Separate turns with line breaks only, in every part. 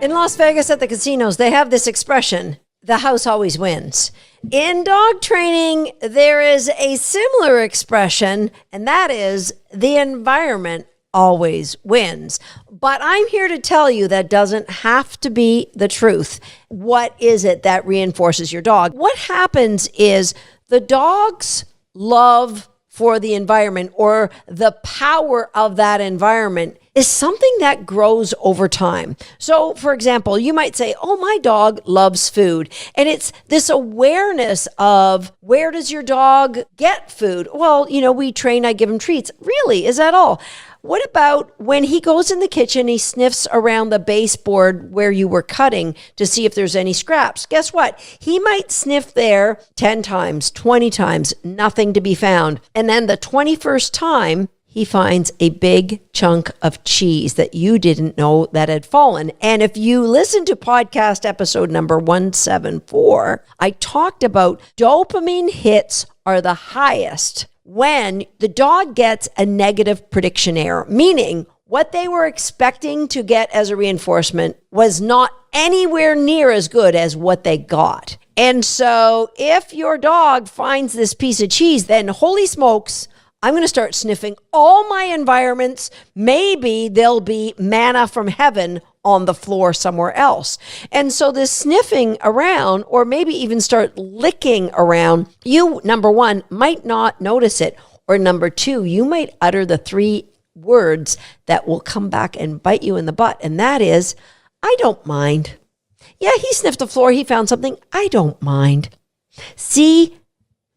In Las Vegas at the casinos, they have this expression, the house always wins. In dog training, there is a similar expression, and that is the environment always wins. But I'm here to tell you that doesn't have to be the truth. What is it that reinforces your dog? What happens is the dog's love for the environment or the power of that environment is something that grows over time. So, for example, you might say, oh, my dog loves food. And it's this awareness of where does your dog get food? Well, we train, I give him treats. Really? Is that all? What about when he goes in the kitchen, he sniffs around the baseboard where you were cutting to see if there's any scraps? Guess what? He might sniff there 10 times, 20 times, nothing to be found. And then the 21st time, he finds a big chunk of cheese that you didn't know that had fallen. And if you listen to podcast episode number 174, I talked about dopamine hits are the highest when the dog gets a negative prediction error, meaning what they were expecting to get as a reinforcement was not anywhere near as good as what they got. And so if your dog finds this piece of cheese, then holy smokes, I'm going to start sniffing all my environments. Maybe there'll be manna from heaven on the floor somewhere else. And so this sniffing around, or maybe even start licking around, you, number one, might not notice it. Or number two, you might utter the 3 words that will come back and bite you in the butt. And that is, I don't mind. Yeah, he sniffed the floor. He found something. I don't mind. See,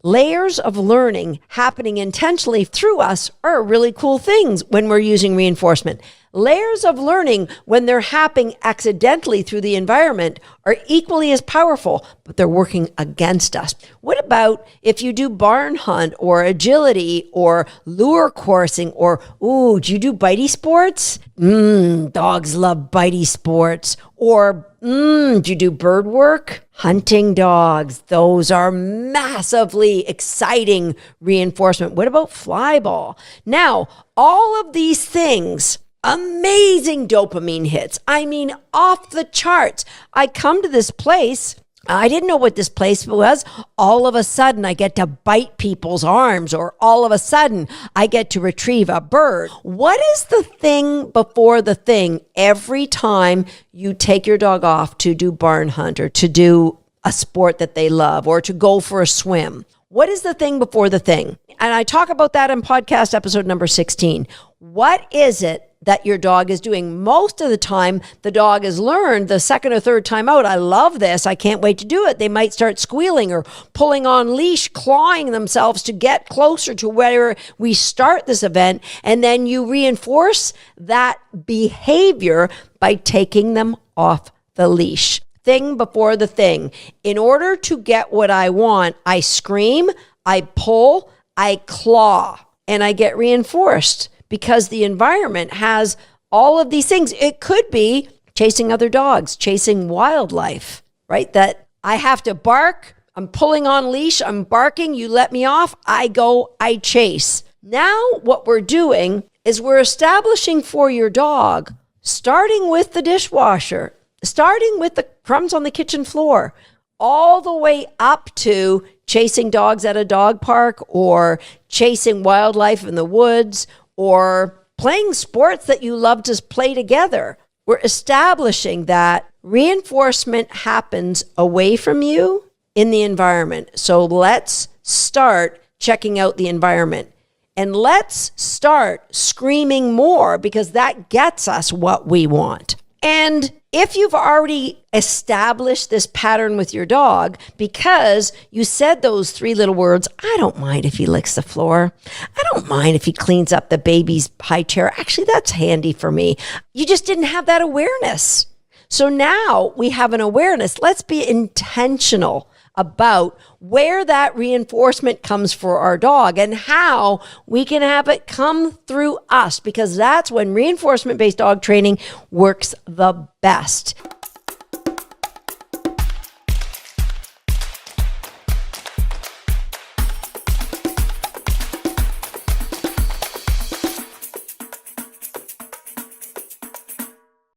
layers of learning happening intentionally through us are really cool things when we're using reinforcement. Layers of learning when they're happening accidentally through the environment are equally as powerful, but they're working against us. What about if you do barn hunt or agility or lure coursing or, do you do bitey sports? Dogs love bitey sports. Or, do you do bird work? Hunting dogs, those are massively exciting reinforcement. What about fly ball? Now, all of these things, amazing dopamine hits. I mean, off the charts. I come to this place. I didn't know what this place was. All of a sudden, I get to bite people's arms, or all of a sudden, I get to retrieve a bird. What is the thing before the thing every time you take your dog off to do barn hunt or to do a sport that they love or to go for a swim? What is the thing before the thing? And I talk about that in podcast episode number 16. What is it that your dog is doing? Most of the time, the dog has learned the second or third time out, I love this, I can't wait to do it. They might start squealing or pulling on leash, clawing themselves to get closer to where we start this event. And then you reinforce that behavior by taking them off the leash. Thing before the thing. In order to get what I want, I scream, I pull, I claw, and I get reinforced. Because the environment has all of these things. It could be chasing other dogs, chasing wildlife, right? That I have to bark, I'm pulling on leash, I'm barking, you let me off, I go, I chase. Now what we're doing is we're establishing for your dog, starting with the dishwasher, starting with the crumbs on the kitchen floor, all the way up to chasing dogs at a dog park or chasing wildlife in the woods, or playing sports that you love to play together. We're establishing that reinforcement happens away from you in the environment. So let's start checking out the environment. And let's start screaming more, because that gets us what we want. And if you've already established this pattern with your dog because you said those 3 little words, I don't mind if he licks the floor. I don't mind if he cleans up the baby's high chair. Actually, that's handy for me. You just didn't have that awareness. So now we have an awareness. Let's be intentional about where that reinforcement comes for our dog and how we can have it come through us, because that's when reinforcement-based dog training works the best.